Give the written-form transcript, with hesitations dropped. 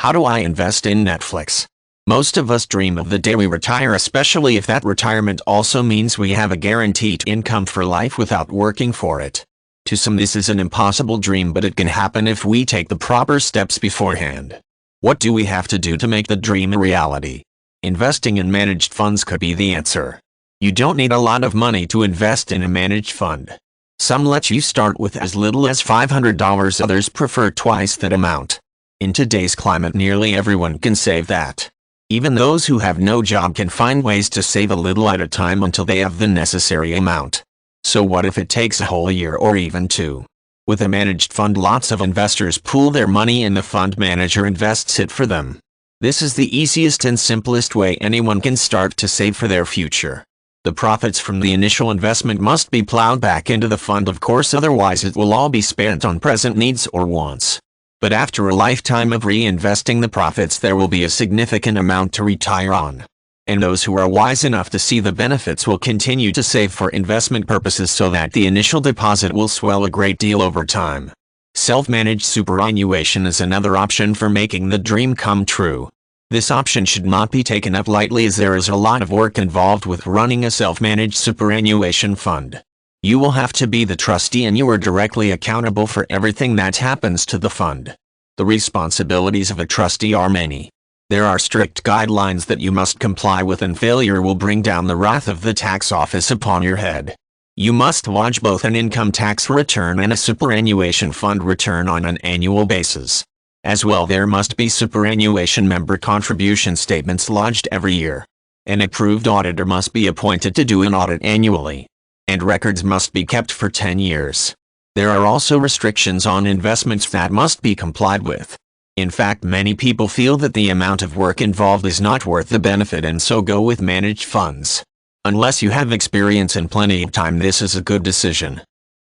How do I invest in Netflix? Most of us dream of the day we retire, especially if that retirement also means we have a guaranteed income for life without working for it. To some this is an impossible dream, but it can happen if we take the proper steps beforehand. What do we have to do to make the dream a reality? Investing in managed funds could be the answer. You don't need a lot of money to invest in a managed fund. Some let you start with as little as $500, others prefer twice that amount. In today's climate, nearly everyone can save that. Even those who have no job can find ways to save a little at a time until they have the necessary amount. So what if it takes a whole year or even two? With a managed fund, lots of investors pool their money and the fund manager invests it for them. This is the easiest and simplest way anyone can start to save for their future. The profits from the initial investment must be plowed back into the fund, of course, otherwise it will all be spent on present needs or wants. But after a lifetime of reinvesting the profits, there will be a significant amount to retire on. And those who are wise enough to see the benefits will continue to save for investment purposes so that the initial deposit will swell a great deal over time. Self-managed superannuation is another option for making the dream come true. This option should not be taken up lightly, as there is a lot of work involved with running a self-managed superannuation fund. You will have to be the trustee, and you are directly accountable for everything that happens to the fund. The responsibilities of a trustee are many. There are strict guidelines that you must comply with, and failure will bring down the wrath of the tax office upon your head. You must lodge both an income tax return and a superannuation fund return on an annual basis. As well, there must be superannuation member contribution statements lodged every year. An approved auditor must be appointed to do an audit annually. And records must be kept for 10 years. There are also restrictions on investments that must be complied with. In fact, many people feel that the amount of work involved is not worth the benefit, and so go with managed funds. Unless you have experience and plenty of time, this is a good decision.